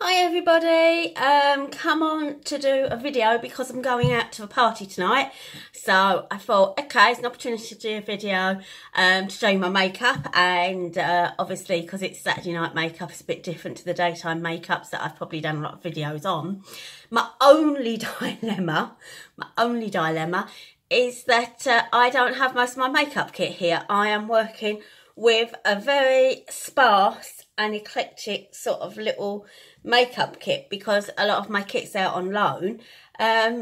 Hi everybody, come on to do a video because I'm going out to a party tonight. So I thought, okay, it's an opportunity to do a video to show you my makeup, and obviously because it's Saturday night makeup, it's a bit different to the daytime makeups that I've probably done a lot of videos on. My only dilemma is that I don't have most of my makeup kit here. I am working with a very sparse and eclectic sort of little makeup kit because a lot of my kit's out on loan,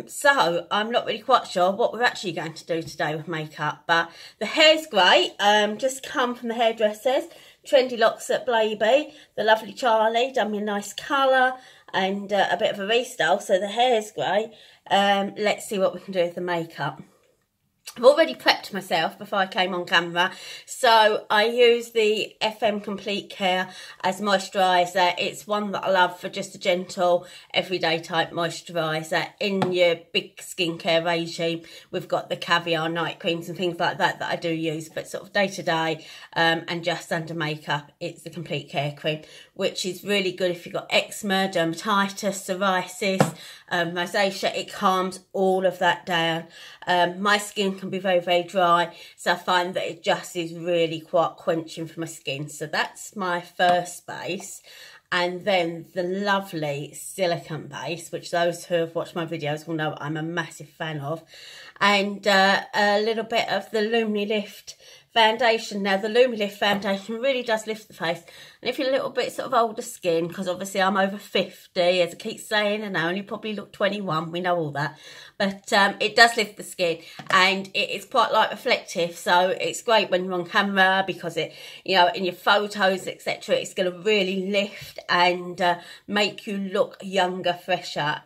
so I'm not really quite sure what we're actually going to do today with makeup. But the hair's great, just come from the hairdressers, Trendy Locks at Blaby, the lovely Charlie done me a nice colour and a bit of a restyle, so the hair's great. Let's see what we can do with the makeup. I've already prepped myself before I came on camera, so I use the FM Complete Care as moisturiser. It's one that I love for just a gentle, everyday type moisturiser. In your big skincare regime, we've got the caviar night creams and things like that that I do use, but sort of day to day and just under makeup, it's the Complete Care cream, which is really good if you've got eczema, dermatitis, psoriasis, rosacea. It calms all of that down. My skin can be very, very dry, so I find that it just is really quite quenching for my skin. So that's my first base. And then the lovely silicone base, which those who have watched my videos will know I'm a massive fan of. And a little bit of the Lumilift foundation. Now, the Lumilift foundation really does lift the face. And if you're a little bit sort of older skin, because obviously I'm over 50, as I keep saying, and I only probably look 21, we know all that. But it does lift the skin, and it is quite light reflective, so it's great when you're on camera because it, you know, in your photos, etc., it's going to really lift and make you look younger, fresher.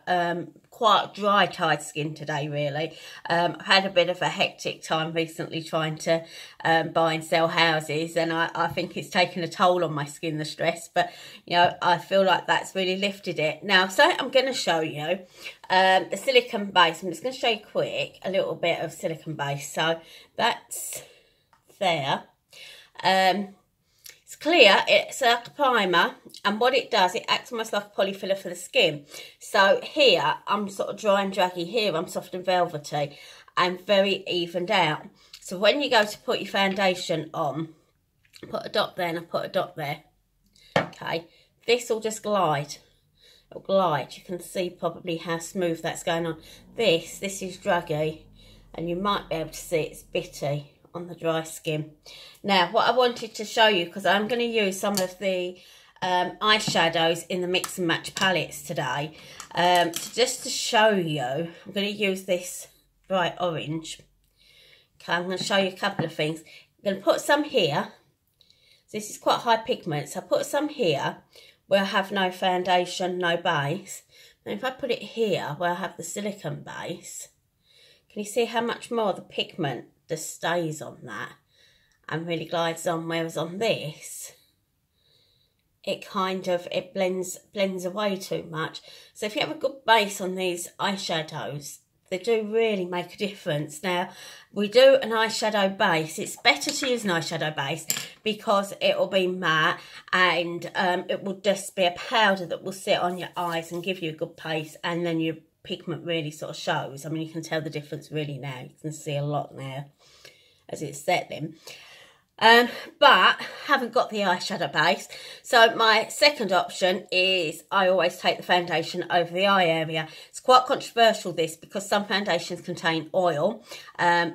Quite dry, tired skin today, really. I've had a bit of a hectic time recently trying to buy and sell houses, and I think it's taken a toll on my skin, the stress, but you know, I feel like that's really lifted it. Now, so I'm going to show you the silicone base. I'm just going to show you quick a little bit of silicone base. So that's there. It's clear, it's like a primer, and what it does, it acts almost like a polyfiller for the skin. So here I'm sort of dry and draggy, here I'm soft and velvety and very evened out. So when you go to put your foundation on, put a dot there and I put a dot there. Okay, this will just glide. It'll glide. You can see probably how smooth that's going on. This is draggy, and you might be able to see it's bitty on the dry skin. Now, what I wanted to show you, because I'm going to use some of the eyeshadows in the mix and match palettes today, so just to show you, I'm going to use this bright orange. Okay, I'm going to show you a couple of things. I'm going to put some here. So this is quite high pigment, so I put some here where I have no foundation, no base. And if I put it here where I have the silicone base, can you see how much more the pigment just stays on that and really glides on, whereas on this it kind of blends away too much. So if you have a good base on these eyeshadows, they do really make a difference. Now, we do an eyeshadow base. It's better to use an eyeshadow base because it will be matte, and it will just be a powder that will sit on your eyes and give you a good base, and then your pigment really sort of shows. I mean, you can tell the difference really now. You can see a lot now as it's settling. But haven't got the eyeshadow base, so my second option is I always take the foundation over the eye area. It's quite controversial, this, because some foundations contain oil, and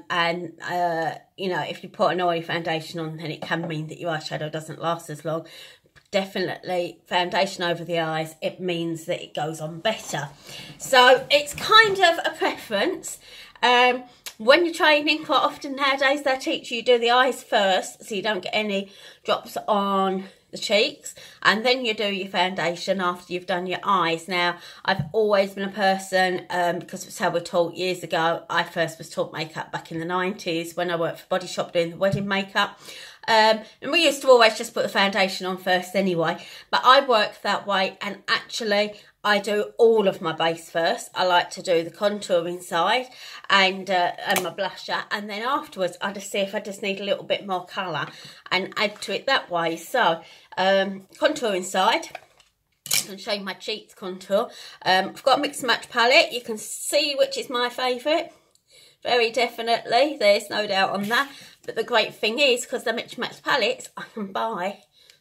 you know, if you put an oily foundation on, then it can mean that your eyeshadow doesn't last as long. Definitely foundation over the eyes, it means that it goes on better. So it's kind of a preference. When you're training, quite often nowadays they teach you do the eyes first, so you don't get any drops on the cheeks, and then you do your foundation after you've done your eyes. Now, I've always been a person, because it's how we're taught years ago. I first was taught makeup back in the 90s when I worked for Body Shop doing the wedding makeup. And we used to always just put the foundation on first anyway, but I work that way, and actually I do all of my base first. I like to do the contouring side and my blusher, and then afterwards I just see if I just need a little bit more colour and add to it that way. So contouring side, going to show you my cheeks contour. I've got a mix and match palette. You can see which is my favourite. Very definitely. There's no doubt on that. But the great thing is, because they're mix and match palettes, I can buy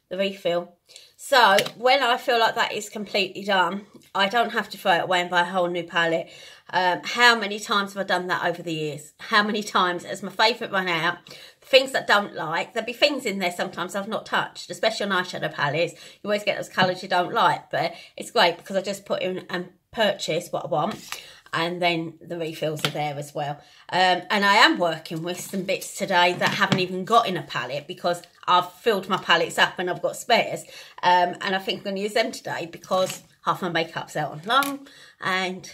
the refill. So when I feel like that is completely done, I don't have to throw it away and buy a whole new palette. How many times have I done that over the years? How many times has my favourite run out? Things that I don't like, there'll be things in there sometimes I've not touched, especially on eyeshadow palettes. You always get those colours you don't like, but it's great because I just put in and purchase what I want, and then the refills are there as well. And I am working with some bits today that haven't even got in a palette because I've filled my palettes up and I've got spares. And I think I'm going to use them today because half my makeup's out on loan and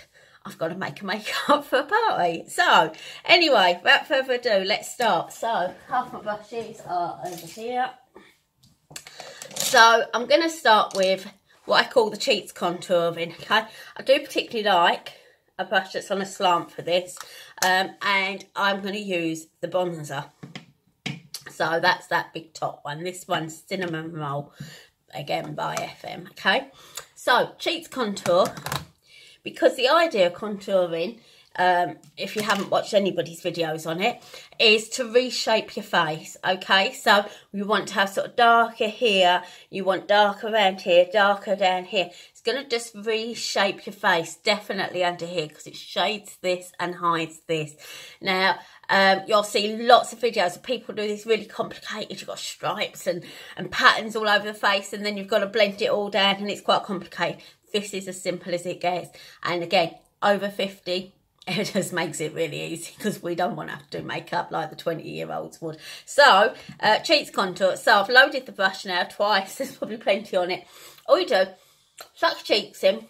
I've got to make a makeup for a party. So, anyway, without further ado, let's start. So, half my brushes are over here. So, I'm going to start with what I call the cheeks contouring, okay? I do particularly like a brush that's on a slant for this. And I'm going to use the bronzer. So, that's that big top one. This one's Cinnamon Roll, again by FM, okay? So, cheeks contour. Because the idea of contouring, if you haven't watched anybody's videos on it, is to reshape your face, okay? So you want to have sort of darker here, you want darker around here, darker down here. It's going to just reshape your face, definitely under here, because it shades this and hides this. Now, you'll see lots of videos of people do this really complicated. You've got stripes and patterns all over the face, and then you've got to blend it all down, and it's quite complicated. This is as simple as it gets. And again, over 50, it just makes it really easy because we don't want to have to do makeup like the 20-year-olds would. So, cheeks contour. So, I've loaded the brush now twice. There's probably plenty on it. All you do, suck your cheeks in.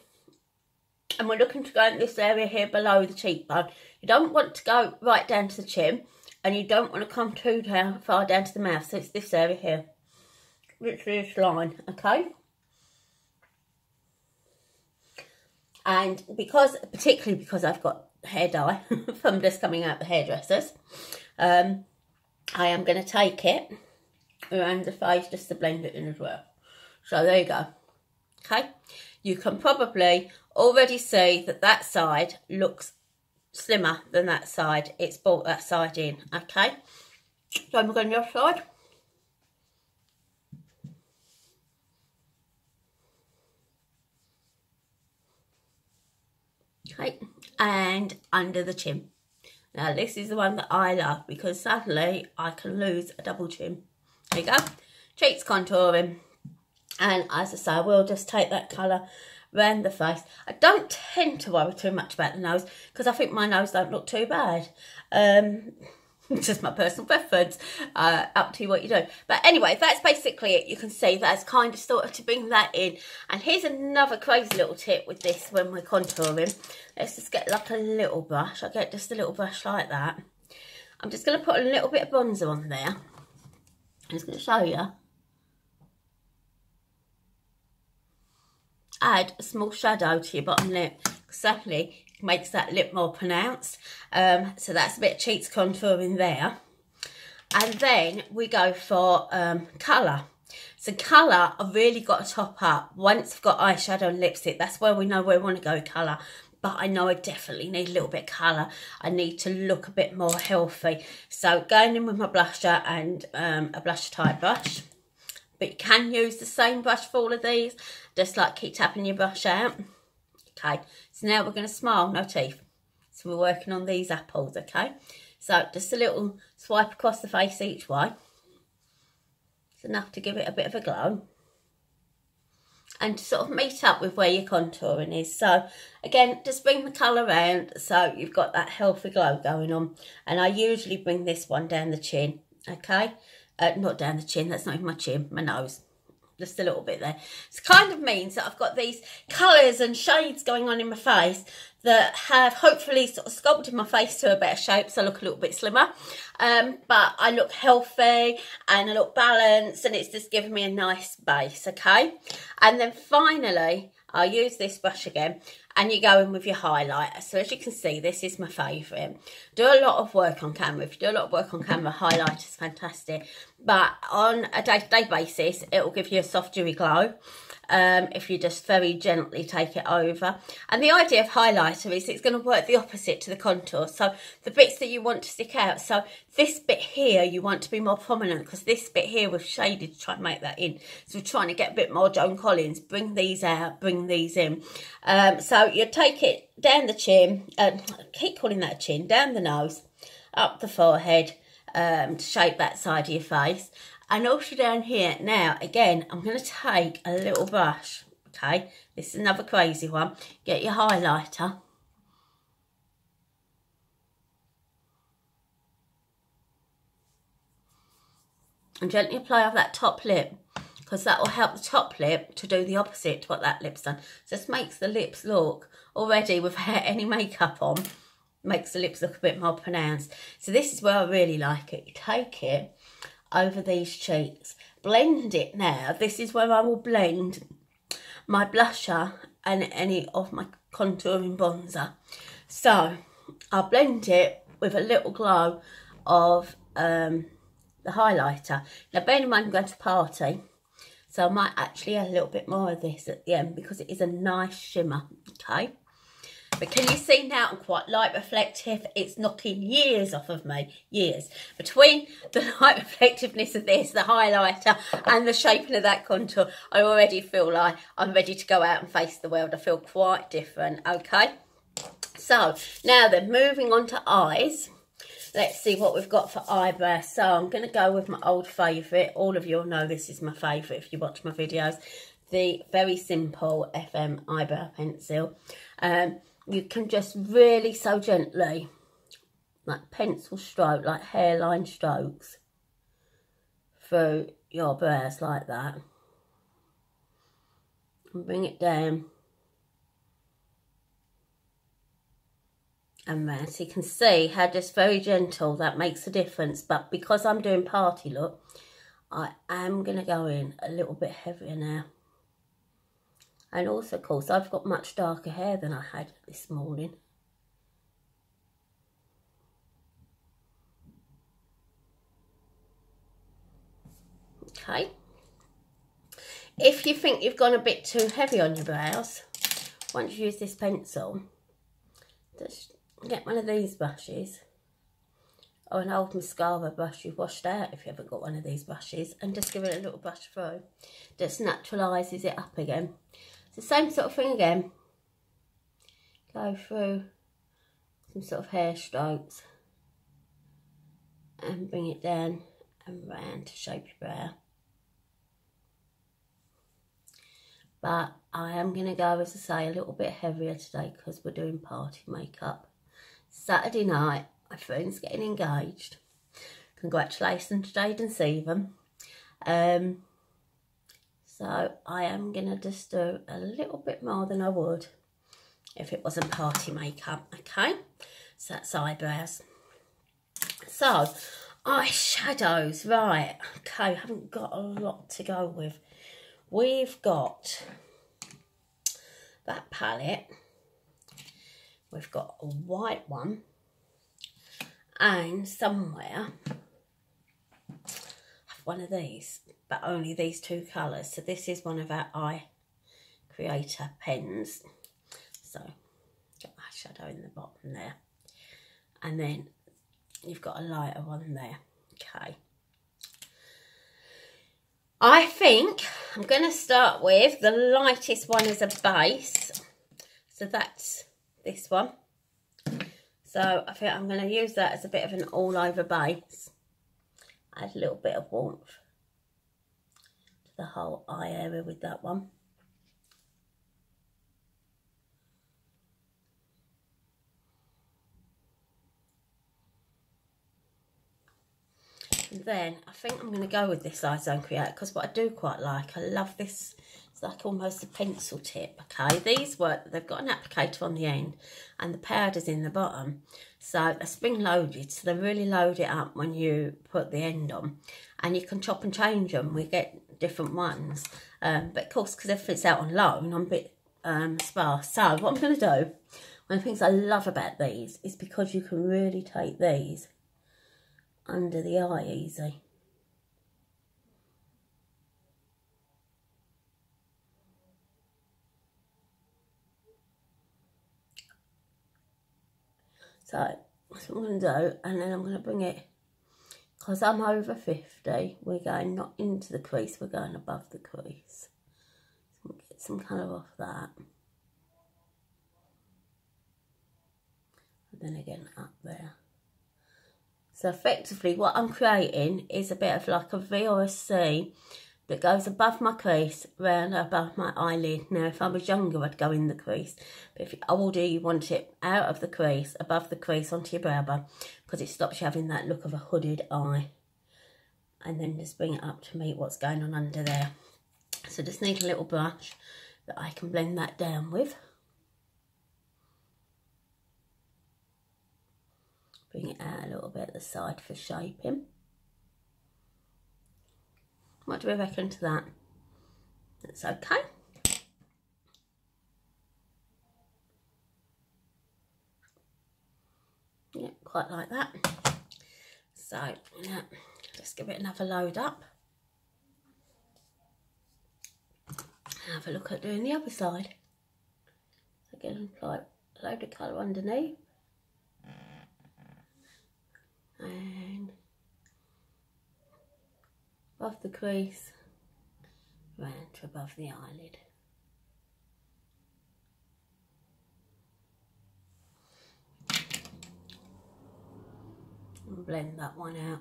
And we're looking to go in this area here below the cheekbone. You don't want to go right down to the chin. And you don't want to come too far down to the mouth. So, it's this area here. Literally this line, okay? And particularly because I've got hair dye from just coming out the hairdressers, I am going to take it around the face just to blend it in as well. So there you go. Okay. You can probably already see that that side looks slimmer than that side. It's brought that side in. Okay. So I'm going to the other side. Okay, and under the chin. Now this is the one that I love because suddenly I can lose a double chin. There you go. Cheeks contouring. And as I say, I will just take that colour around the face. I don't tend to worry too much about the nose because I think my nose don't look too bad. It's just my personal preference, up to you what you do. But anyway, that's basically it. You can see that's kind of sort of to bring that in. And here's another crazy little tip with this when we're contouring. Let's just get like a little brush. I get just a little brush like that. I'm just going to put a little bit of bronzer on there. I'm just going to show you. Add a small shadow to your bottom lip. Exactly. Makes that lip more pronounced. So that's a bit of cheeks contouring there. And then we go for colour. So colour, I've really got to top up. Once I've got eyeshadow and lipstick, that's where we know where we want to go with colour. But I know I definitely need a little bit of colour. I need to look a bit more healthy. So going in with my blusher and a blush type brush. But you can use the same brush for all of these. Just like keep tapping your brush out. Okay, so now we're going to smile, no teeth. So we're working on these apples, okay? So just a little swipe across the face each way. It's enough to give it a bit of a glow. And to sort of meet up with where your contouring is. So again, just bring the colour around so you've got that healthy glow going on. And I usually bring this one down the chin, okay? Not down the chin, that's not even my chin, my nose. Just a little bit there. It kind of means that I've got these colours and shades going on in my face that have hopefully sort of sculpted my face to a better shape so I look a little bit slimmer. But I look healthy and I look balanced and it's just giving me a nice base, okay? And then finally, I'll use this brush again and you go in with your highlighter. So as you can see, this is my favourite. Do a lot of work on camera. If you do a lot of work on camera, highlighter is fantastic. But on a day-to-day basis, it will give you a soft, dewy glow. if you just very gently take it over. And the idea of highlighter is it's going to work the opposite to the contour. So the bits that you want to stick out, so this bit here you want to be more prominent, because this bit here we've shaded to try and make that in. So we're trying to get a bit more Joan Collins, bring these out, bring these in. So you take it down the chin, I keep calling that a chin, down the nose, up the forehead, to shape that side of your face. And also down here. Now, again, I'm going to take a little brush, okay? This is another crazy one. Get your highlighter. And gently apply over that top lip, because that will help the top lip to do the opposite to what that lip's done. Just makes the lips look, already without any makeup on, makes the lips look a bit more pronounced. So this is where I really like it. You take it over these cheeks, blend it. Now this is where I will blend my blusher and any of my contouring bronzer. So I'll blend it with a little glow of the highlighter. Now bear in mind I'm going to party, so I might actually add a little bit more of this at the end, because it is a nice shimmer, okay? But can you see now I'm quite light reflective? It's knocking years off of me, years. Between the light reflectiveness of this, the highlighter, and the shaping of that contour, I already feel like I'm ready to go out and face the world. I feel quite different, okay? So, now then, moving on to eyes. Let's see what we've got for eyebrows. So, I'm going to go with my old favourite. All of you will know this is my favourite if you watch my videos. The very simple FM eyebrow pencil. You can just really so gently, like pencil stroke, like hairline strokes through your brows like that. And bring it down and round. So you can see how just very gentle that makes a difference. But because I'm doing party look, I am going to go in a little bit heavier now. And also, of course, I've got much darker hair than I had this morning. Okay. If you think you've gone a bit too heavy on your brows, once you use this pencil, just get one of these brushes, or an old mascara brush you've washed out if you haven't got one of these brushes, and just give it a little brush through. Just naturalises it up again. It's the same sort of thing again. Go through some sort of hair strokes and bring it down and round to shape your brow. But I am going to go, as I say, a little bit heavier today because we're doing party makeup. Saturday night, my friend's getting engaged. Congratulations, Jade and Stephen. So I am going to just do a little bit more than I would if it wasn't party makeup, okay? So that's eyebrows. So, eyeshadows, right. Okay, I haven't got a lot to go with. We've got that palette. We've got a white one. And somewhere, I have one of these, but only these two colours. So this is one of our eye creator pens. So got my shadow in the bottom there, and then you've got a lighter one there. Okay, I think I'm going to start with the lightest one as a base. So that's this one. So I think I'm going to use that as a bit of an all-over base. Add a little bit of warmth to the whole eye area with that one. And then I think I'm going to go with this Eye Zone Creator, because what I do quite like, I love this. It's like almost a pencil tip, okay? These work, they've got an applicator on the end and the powder's in the bottom. So they're spring loaded, so they really load it up when you put the end on. And you can chop and change them. We get different ones. But of course, because everything's out on loan, I'm a bit sparse. So what I'm going to do, one of the things I love about these is because you can really take these under the eye easy. So that's what I'm going to do, and then I'm going to bring it, because I'm over 50, we're going not into the crease, we're going above the crease. So we'll get some colour off that. And then again up there. So effectively what I'm creating is a bit of like a V or a C that goes above my crease, round above my eyelid. Now if I was younger I'd go in the crease, but if you're older you want it out of the crease, above the crease onto your brow bone, because it stops you having that look of a hooded eye. And then just bring it up to meet what's going on under there. So just need a little brush that I can blend that down with. Bring it out a little bit at the side for shaping. What do we reckon to that? That's okay. Yeah, quite like that. So, yeah, just give it another load up. Have a look at doing the other side. So again, apply a load of colour underneath. And above the crease, round to above the eyelid. And blend that one out.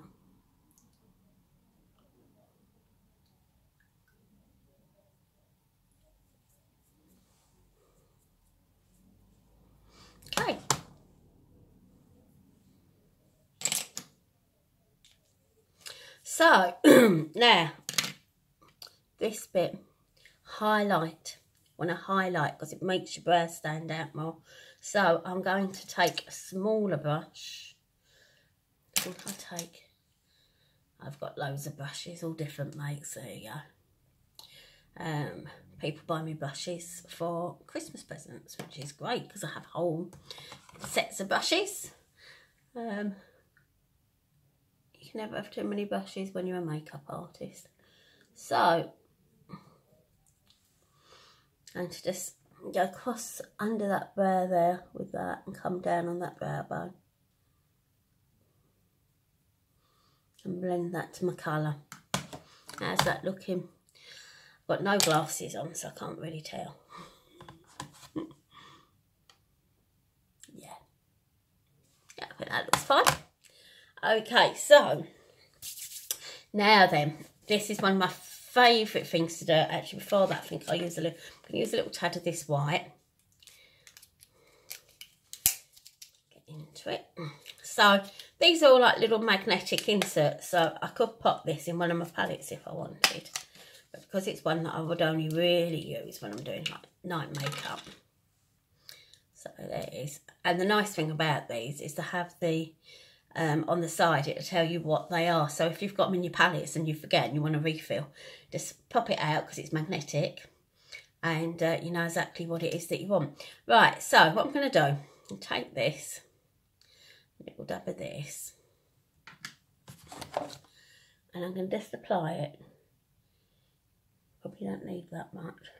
Okay. So, now, this bit, highlight. I want to highlight because it makes your brows stand out more. So, I'm going to take a smaller brush. I think I've got loads of brushes, all different makes, there you go. People buy me brushes for Christmas presents, which is great because I have whole sets of brushes. You can never have too many brushes when you're a makeup artist. So, and to just go across under that brow there with that and come down on that brow bone. And blend that to my colour. How's that looking? I've got no glasses on, so I can't really tell. Yeah, I think that looks fine. Okay, so now then, this is one of my favourite things to do. Actually, before that, I think I'll use a little tad of this white. Get into it. So these are all like little magnetic inserts. So I could pop this in one of my palettes if I wanted, but because it's one that I would only really use when I'm doing like night makeup. So there it is. And the nice thing about these is to have the on the side, it'll tell you what they are. So if you've got them in your palettes and you forget and you want to refill, just pop it out because it's magnetic, and you know exactly what it is that you want. Right, so what I'm going to do, I'll take this, a little dab of this, and I'm going to just apply it. Probably don't need that much.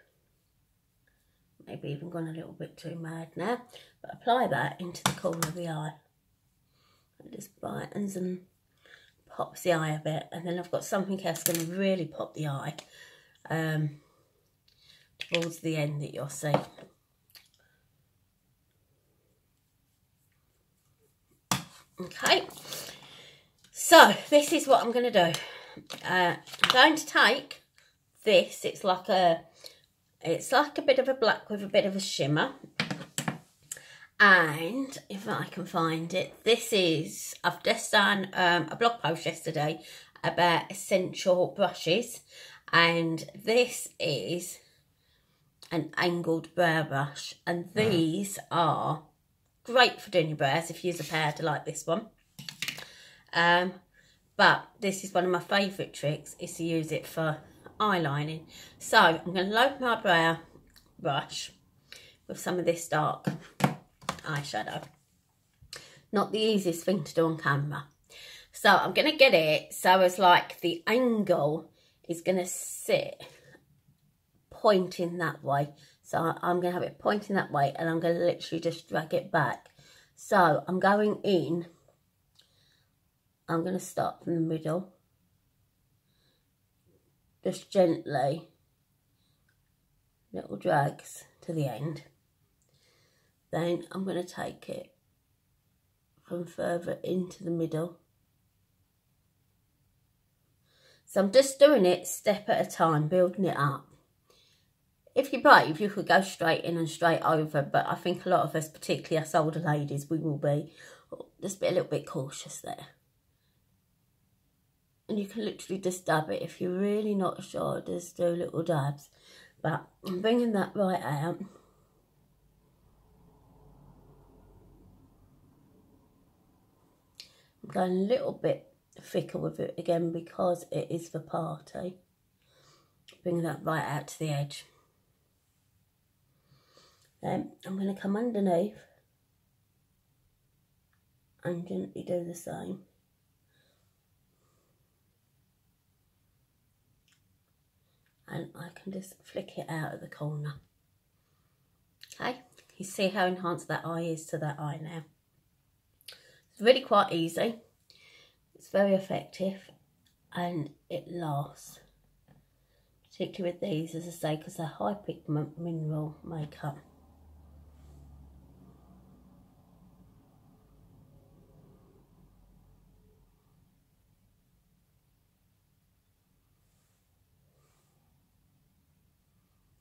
Maybe even gone a little bit too mad now, but apply that into the corner of the eye. It just brightens and pops the eye a bit, and then I've got something else going to really pop the eye towards the end that you'll see. Okay, so this is what I'm going to do. I'm going to take this. It's like a bit of a black with a bit of a shimmer. And if I can find it, this is, I've just done a blog post yesterday about essential brushes, and this is an angled brow brush, and these are great for doing your brows if you use a powder like this one. But this is one of my favourite tricks, is to use it for eyelining. So I'm going to load my brow brush with some of this dark eyeshadow. Not the easiest thing to do on camera. So I'm going to get it so as like the angle is going to sit pointing that way. So I'm going to have it pointing that way, and I'm going to literally just drag it back So I'm going in, I'm going to start from the middle, just gently, little drags to the end. Then I'm going to take it from further into the middle. So I'm just doing it step at a time, building it up. If you're brave, you could go straight in and straight over, but I think a lot of us, particularly us older ladies, we will be just a little bit cautious there. And you can literally just dab it. If you're really not sure, just do little dabs. But I'm bringing that right out. I'm going a little bit thicker with it again because it is the party. Bring that right out to the edge. Then I'm going to come underneath and gently do the same. And I can just flick it out at the corner. Okay, you see how enhanced that eye is to that eye now. It's really quite easy. It's very effective and it lasts. Particularly with these, as I say, because they're high pigment mineral makeup.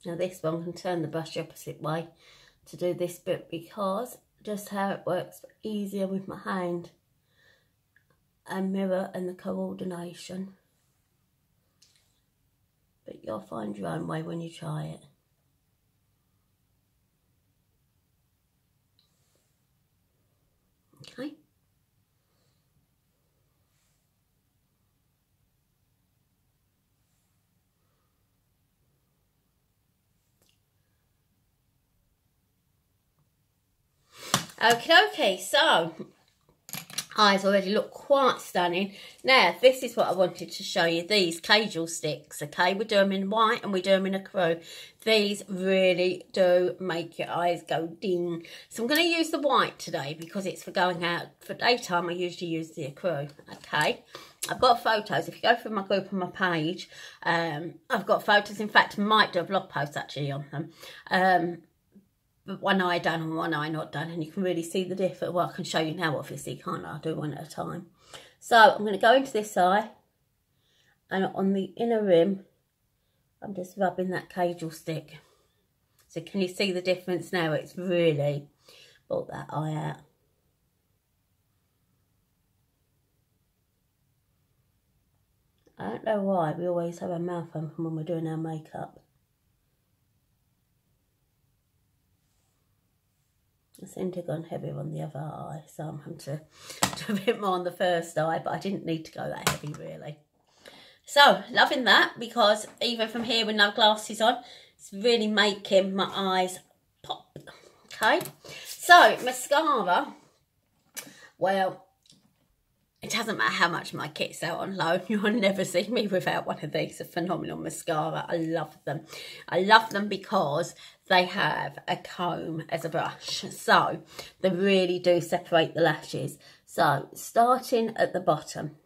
Now this one, I can turn the brush the opposite way to do this bit because just how it works easier with my hand and mirror and the coordination. But you'll find your own way when you try it. Okay. Okay, so eyes already look quite stunning. Now, this is what I wanted to show you. These casual sticks, okay? We do them in white and we do them in acrylic. These really do make your eyes go ding. So I'm going to use the white today because it's for going out. For daytime, I usually use the acrylic, okay? I've got photos. If you go through my group on my page, I've got photos. In fact, I might do a blog post actually on them. But one eye done and one eye not done, and you can really see the difference. Well, I can show you now, obviously, can't I? I'll do one at a time. So I'm going to go into this eye, and on the inner rim, I'm just rubbing that casual stick. So can you see the difference now? It's really brought that eye out. I don't know why we always have our mouth open when we're doing our makeup. I seem to have gone heavier on the other eye, so I'm having to do a bit more on the first eye, but I didn't need to go that heavy really. So, loving that, because even from here with no glasses on, it's really making my eyes pop. Okay, so mascara, well, it doesn't matter how much my kit's out on loan, you'll never see me without one of these. A phenomenal mascara. I love them. I love them because they have a comb as a brush. So they really do separate the lashes. So starting at the bottom,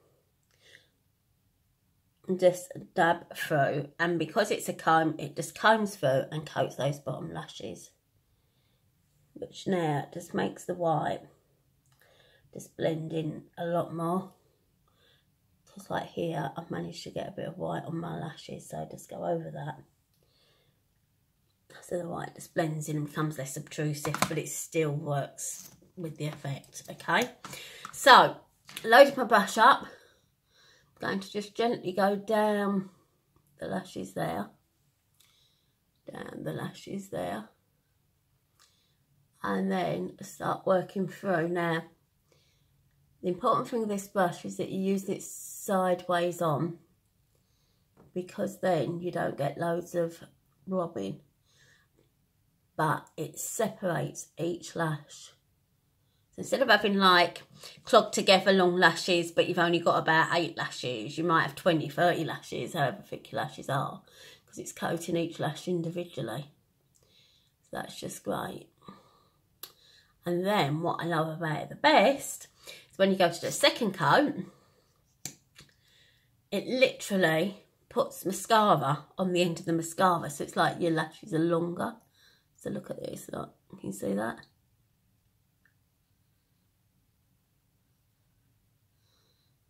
just dab through. And because it's a comb, it just combs through and coats those bottom lashes. Which now just makes the white just blend in a lot more. Just like here, I've managed to get a bit of white on my lashes, so just go over that. So the white just blends in and becomes less obtrusive, but it still works with the effect, okay? So, loaded my brush up. I'm going to just gently go down the lashes there. Down the lashes there. And then start working through. Now, the important thing with this brush is that you use it sideways on, because then you don't get loads of blobbing, but it separates each lash. So instead of having like clogged together long lashes, but you've only got about 8 lashes, you might have 20, 30 lashes, however thick your lashes are, because it's coating each lash individually. So that's just great. And then what I love about it the best is when you go to do a second coat, it literally puts mascara on the end of the mascara. So it's like your lashes are longer. So look at this, look, can you see that?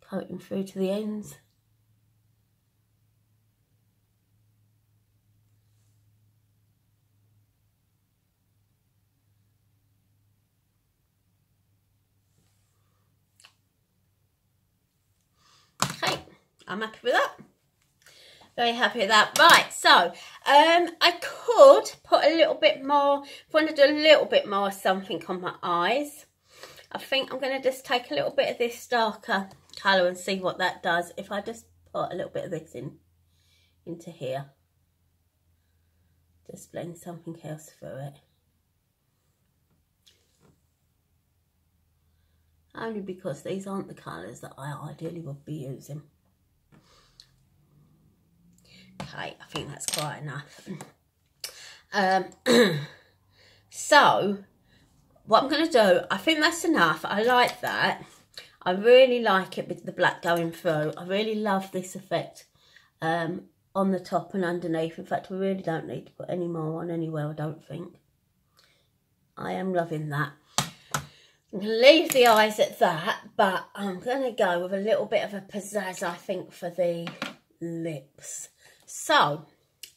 Coating through to the ends. Okay, I'm happy with that. Very happy with that. Right, so I could put a little bit more, if I want to do a little bit more something on my eyes. I think I'm going to just take a little bit of this darker colour and see what that does. If I just put a little bit of this into here. Just blend something else through it. Only because these aren't the colours that I ideally would be using. Okay, I think that's quite enough. So, what I'm going to do, I think that's enough. I like that. I really like it with the black going through. I really love this effect on the top and underneath. In fact, we really don't need to put any more on anywhere, I don't think. I am loving that. I'm going to leave the eyes at that, but I'm going to go with a little bit of a pizzazz, I think, for the lips. So,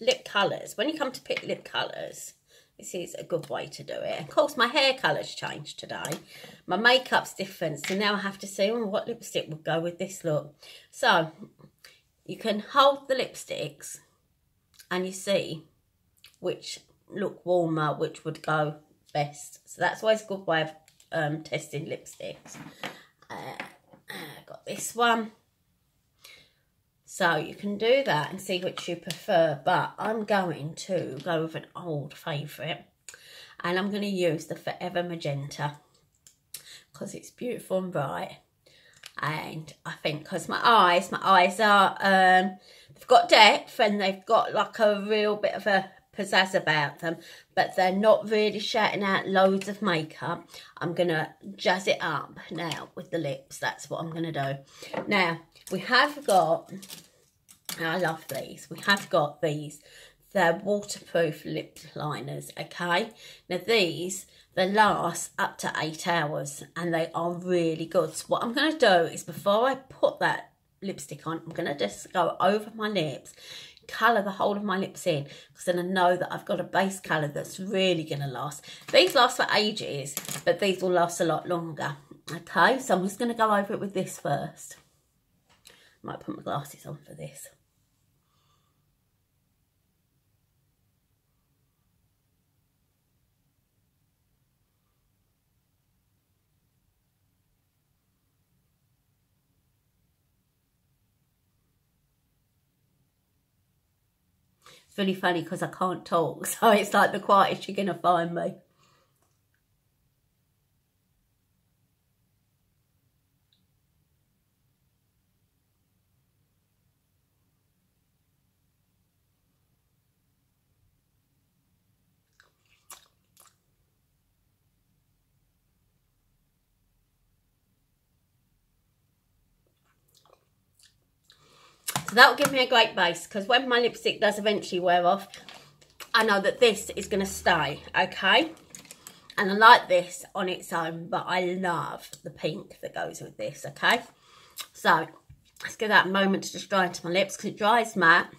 lip colours. When you come to pick lip colours, this is a good way to do it. Of course, my hair colour's changed today. My makeup's different, so now I have to see what lipstick would go with this look. So, you can hold the lipsticks and you see which look warmer, which would go best. So that's always a good way of testing lipsticks. Got this one. So you can do that and see which you prefer, but I'm going to go with an old favourite, and I'm going to use the Forever Magenta because it's beautiful and bright. And I think because my eyes are, they've got depth and they've got like a real bit of a pizzazz about them, but they're not really shouting out loads of makeup. I'm going to jazz it up now with the lips. That's what I'm going to do. Now, we have got, I love these, we have got these. They're waterproof lip liners, okay? Now these, they last up to 8 hours and they are really good. So what I'm going to do is before I put that lipstick on, I'm going to just go over my lips, colour the whole of my lips in, because then I know that I've got a base colour that's really going to last. These last for ages, but these will last a lot longer, okay? So I'm just going to go over it with this first. Might put my glasses on for this. It's really funny because I can't talk, so it's like the quietest you're going to find me. So that will give me a great base, because when my lipstick does eventually wear off, I know that this is going to stay, okay? And I like this on its own, but I love the pink that goes with this, okay? So let's give that a moment to just dry into my lips, because it dries matte.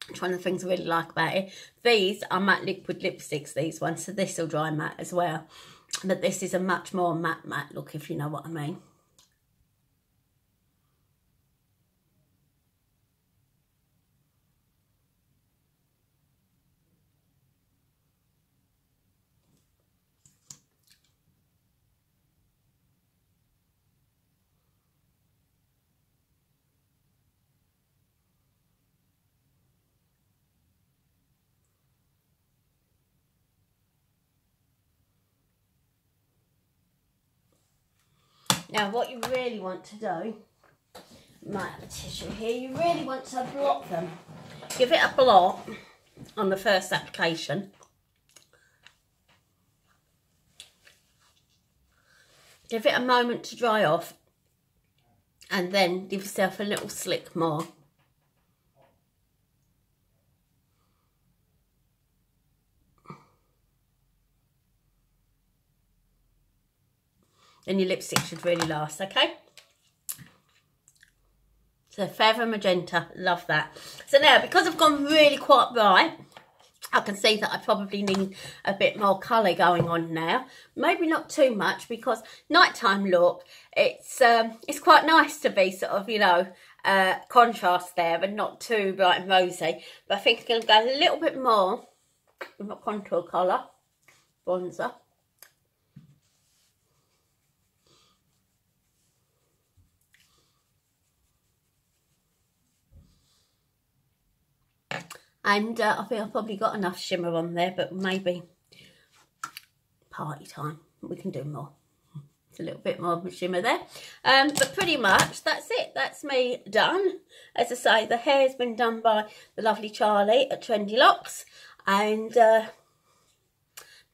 It's one of the things I really like about it. These are matte liquid lipsticks, these ones, so this will dry matte as well. But this is a much more matte look, if you know what I mean. Now, what you really want to do, might have a tissue here, you really want to blot them. Give it a blot on the first application. Give it a moment to dry off and then give yourself a little slick more. Then your lipstick should really last, okay? So Feather Magenta, love that. So now, because I've gone really quite bright, I can see that I probably need a bit more colour going on now. Maybe not too much, because nighttime look, it's quite nice to be sort of, you know, contrast there, but not too bright and rosy. But I think I'm going to go a little bit more with my contour colour, bronzer. And I think I've probably got enough shimmer on there, but maybe party time, we can do more. It's a little bit more of a shimmer there. But pretty much that's it. That's me done. As I say, the hair's been done by the lovely Charlie at Trendy Locks. And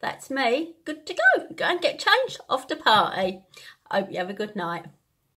that's me. Good to go. Go and get changed, off to party. Hope you have a good night.